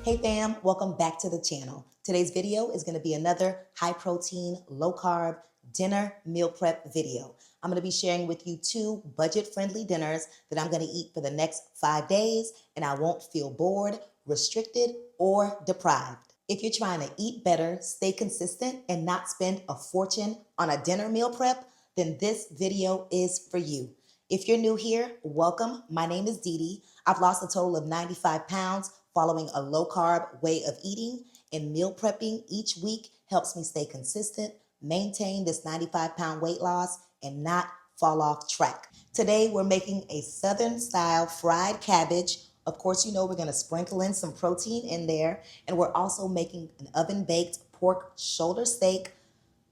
Hey fam, welcome back to the channel. Today's video is going to be another high protein, low carb dinner meal prep video. I'm going to be sharing with you 2 budget friendly dinners that I'm going to eat for the next 5 days, and I won't feel bored, restricted, or deprived. If you're trying to eat better, stay consistent, and not spend a fortune on a dinner meal prep, then this video is for you. If you're new here, welcome. My name is DeeDee. I've lost a total of 95 pounds following a low-carb way of eating, and meal prepping each week helps me stay consistent, maintain this 95-pound weight loss, and not fall off track. Today, we're making a Southern-style fried cabbage. Of course, you know we're going to sprinkle in some protein in there, and we're also making an oven-baked pork shoulder steak,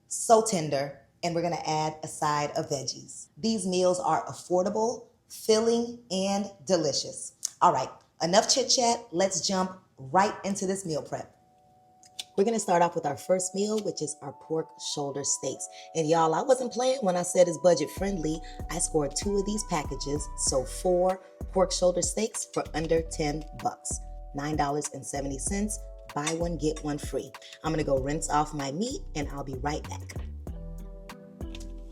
so tender, and we're going to add a side of veggies. These meals are affordable, filling, and delicious. All right, enough chit-chat. Let's jump right into this meal prep. We're going to start off with our first meal, which is our pork shoulder steaks. And y'all, I wasn't playing when I said it's budget friendly. I scored 2 of these packages, so 4 pork shoulder steaks for under $10, $9.70. Buy one, get one free. I'm going to go rinse off my meat, and I'll be right back.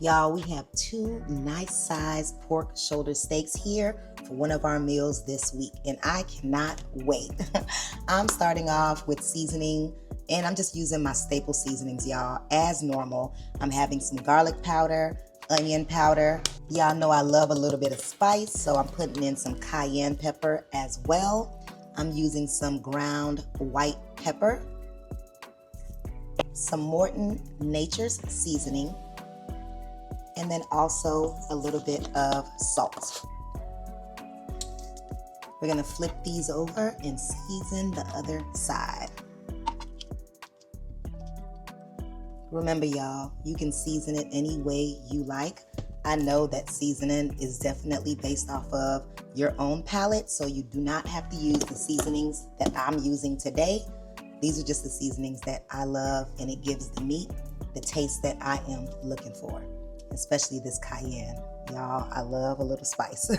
Y'all, we have 2 nice sized pork shoulder steaks here for one of our meals this week, and I cannot wait. I'm starting off with seasoning, and I'm just using my staple seasonings, y'all, as normal. I'm having some garlic powder, onion powder. Y'all know I love a little bit of spice, so I'm putting in some cayenne pepper as well. I'm using some ground white pepper, some Morton Nature's seasoning, and then also a little bit of salt. We're gonna flip these over and season the other side. Remember, y'all, you can season it any way you like. I know that seasoning is definitely based off of your own palate, so you do not have to use the seasonings that I'm using today. These are just the seasonings that I love, and it gives the meat the taste that I am looking for, especially this cayenne. Y'all, I love a little spice.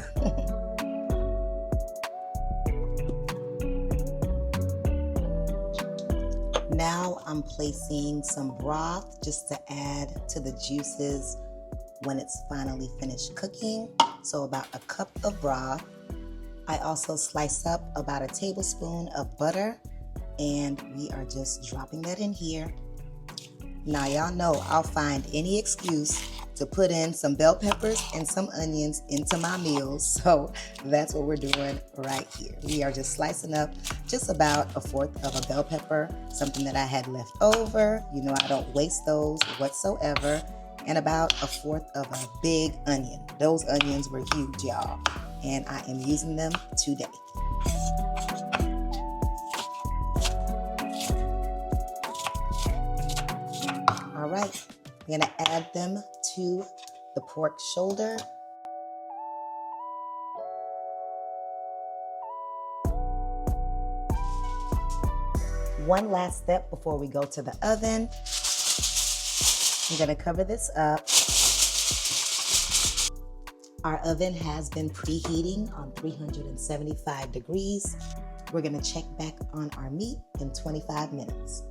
Now I'm placing some broth just to add to the juices when it's finally finished cooking. So about a cup of broth. I also slice up about a tablespoon of butter, and we are just dropping that in here. Now y'all know I'll find any excuse to put in some bell peppers and some onions into my meals, so that's what we're doing right here. We are just slicing up just about 1/4 of a bell pepper, something that I had left over. You know I don't waste those whatsoever. And about 1/4 of a big onion. Those onions were huge, y'all, and I am using them today. All right, I'm gonna add them to the pork shoulder. One last step before we go to the oven. I'm gonna cover this up. Our oven has been preheating on 375 degrees. We're gonna check back on our meat in 25 minutes.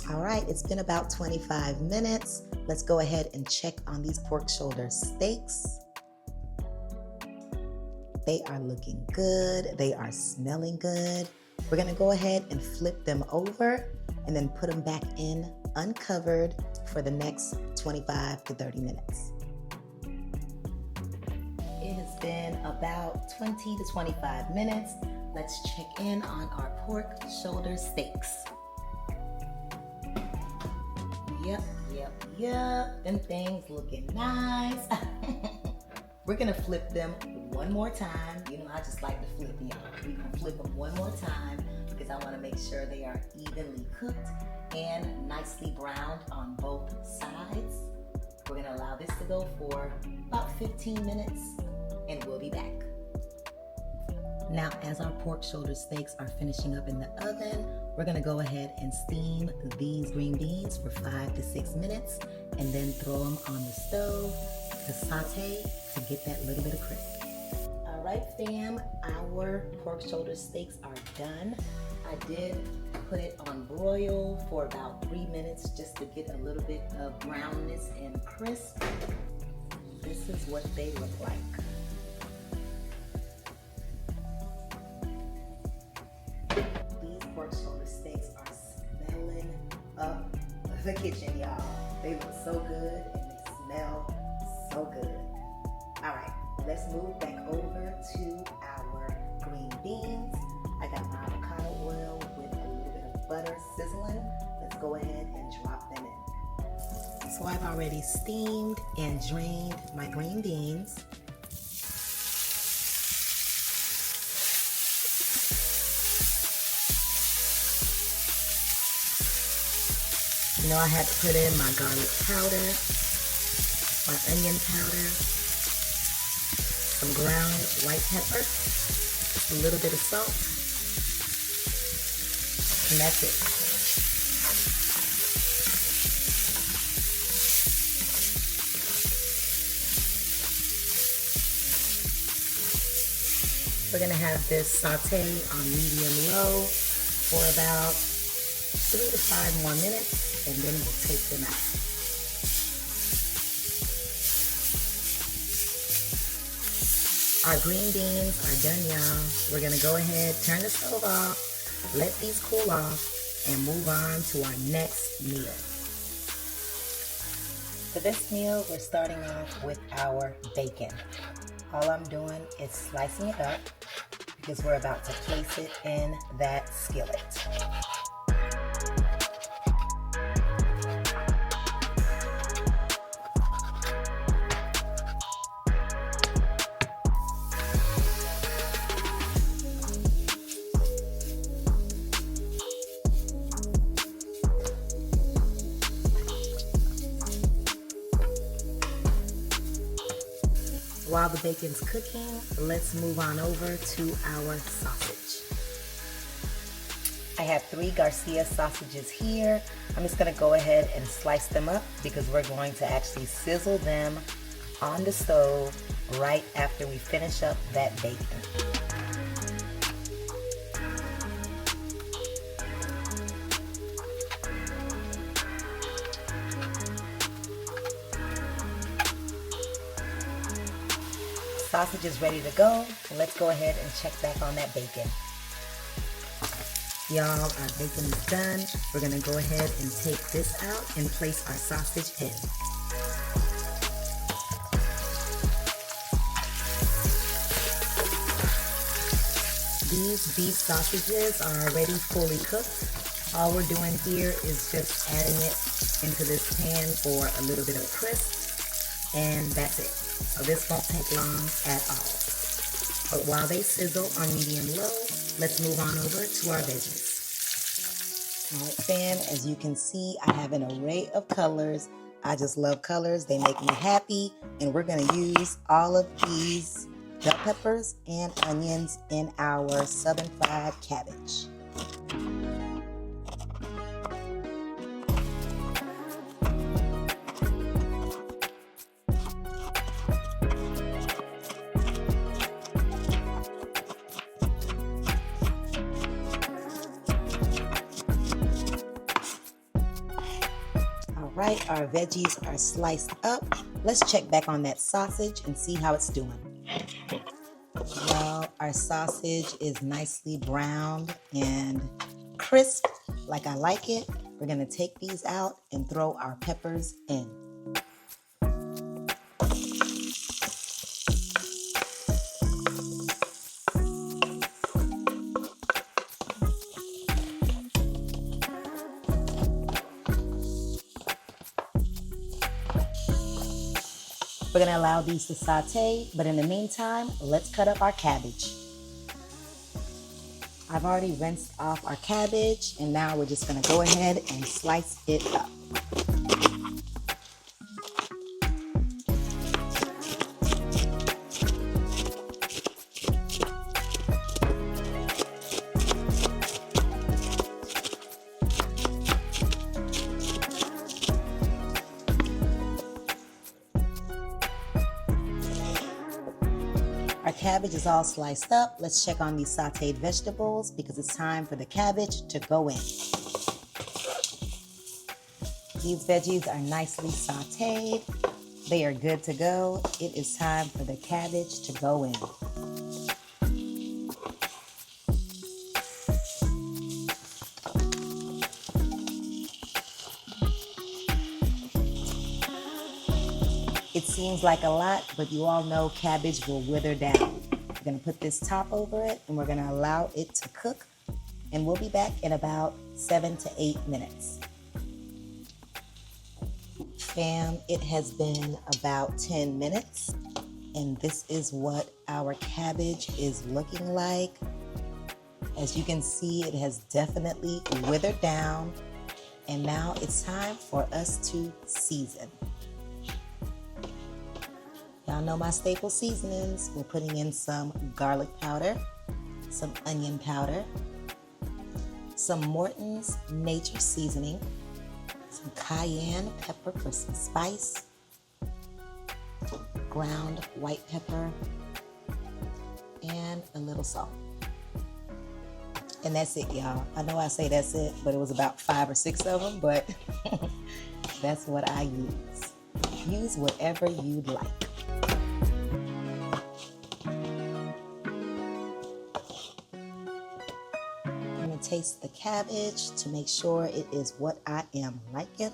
All right, it's been about 25 minutes. Let's go ahead and check on these pork shoulder steaks. They are looking good. They are smelling good. We're gonna go ahead and flip them over and then put them back in uncovered for the next 25 to 30 minutes. It has been about 20 to 25 minutes. Let's check in on our pork shoulder steaks. Yep, them things looking nice. We're gonna flip them one more time. You know, I just like to flip, y'all. We're gonna flip them one more time because I wanna make sure they are evenly cooked and nicely browned on both sides. We're gonna allow this to go for about 15 minutes, and we'll be back. Now, as our pork shoulder steaks are finishing up in the oven, we're gonna go ahead and steam these green beans for 5 to 6 minutes, and then throw them on the stove to saute to get that little bit of crisp. All right, fam, our pork shoulder steaks are done. I did put it on broil for about 3 minutes just to get a little bit of brownness and crisp. This is what they look like. These pork shoulder steaks are smelling up the kitchen, y'all. They look so good and they smell so good. All right, let's move back over to our green beans. I got my avocado oil with a little bit of butter sizzling. Let's go ahead and drop them in. So I've already steamed and drained my green beans. You know, I had to put in my garlic powder, my onion powder, some ground white pepper, a little bit of salt, and that's it. We're gonna have this saute on medium-low for about 3 to 5 more minutes, and then we'll take them out. Our green beans are done, y'all. We're gonna go ahead, turn the stove off, let these cool off, and move on to our next meal. For this meal, we're starting off with our bacon. All I'm doing is slicing it up because we're about to place it in that skillet. While the bacon's cooking, let's move on over to our sausage. I have 3 Garcia sausages here. I'm just gonna go ahead and slice them up because we're going to actually sizzle them on the stove right after we finish up that bacon. Sausage is ready to go. Let's go ahead and check back on that bacon. Y'all, our bacon is done. We're gonna go ahead and take this out and place our sausage in. These beef sausages are already fully cooked. All we're doing here is just adding it into this pan for a little bit of crisp, and that's it. So this won't take long at all. But while they sizzle on medium-low, let's move on over to our veggies. All right, fam, as you can see, I have an array of colors. I just love colors. They make me happy. And we're gonna use all of these bell peppers and onions in our southern fried cabbage. Right, our veggies are sliced up. Let's check back on that sausage and see how it's doing. Well, our sausage is nicely browned and crisp, like I like it. We're gonna take these out and throw our peppers in. We're gonna allow these to saute, but in the meantime, let's cut up our cabbage. I've already rinsed off our cabbage, and now we're just gonna go ahead and slice it up. Our cabbage is all sliced up, let's check on these sauteed vegetables because it's time for the cabbage to go in. These veggies are nicely sauteed. They are good to go. It is time for the cabbage to go in. It seems like a lot, but you all know cabbage will wither down. We're gonna put this top over it and we're gonna allow it to cook, and we'll be back in about 7 to 8 minutes. Fam, it has been about 10 minutes, and this is what our cabbage is looking like. As you can see, it has definitely withered down, and now it's time for us to season. Y'all know my staple seasonings. We're putting in some garlic powder, some onion powder, some Morton's Nature Seasoning, some cayenne pepper for some spice, ground white pepper, and a little salt. And that's it, y'all. I know I say that's it, but it was about 5 or 6 of them, but that's what I use. Use whatever you'd like. Taste the cabbage to make sure it is what I am liking.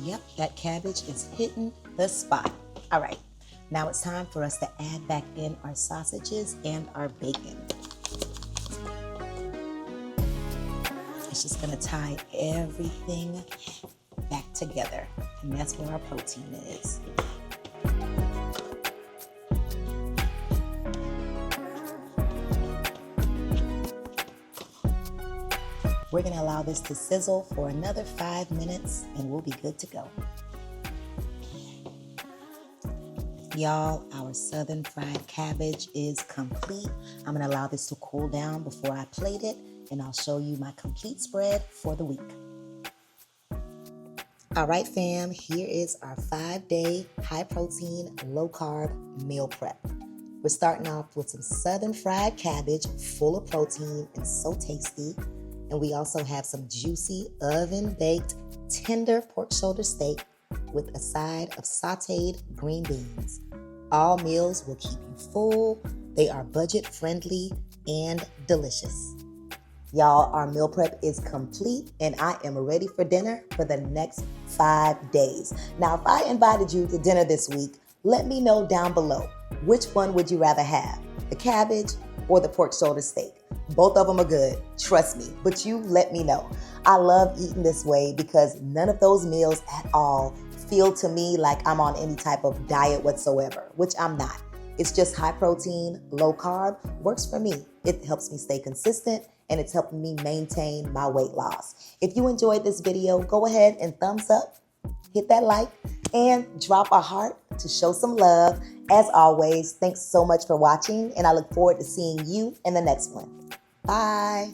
Yep, that cabbage is hitting the spot. All right, now it's time for us to add back in our sausages and our bacon. It's just gonna tie everything back together, and that's where our protein is. We're gonna allow this to sizzle for another 5 minutes and we'll be good to go. Y'all, our southern fried cabbage is complete. I'm gonna allow this to cool down before I plate it, and I'll show you my complete spread for the week. All right, fam, here is our 5-day high protein, low carb meal prep. We're starting off with some southern fried cabbage, full of protein and so tasty. And we also have some juicy oven-baked tender pork shoulder steak with a side of sauteed green beans. All meals will keep you full. They are budget-friendly and delicious. Y'all, our meal prep is complete and I am ready for dinner for the next 5 days. Now, if I invited you to dinner this week, let me know down below. Which one would you rather have? The cabbage or the pork shoulder steak? Both of them are good, trust me, but you let me know. I love eating this way because none of those meals at all feel to me like I'm on any type of diet whatsoever, which I'm not. It's just high protein, low carb, works for me. It helps me stay consistent and it's helping me maintain my weight loss. If you enjoyed this video, go ahead and thumbs up, hit that like, and drop a heart to show some love. As always, thanks so much for watching, and I look forward to seeing you in the next one. Bye.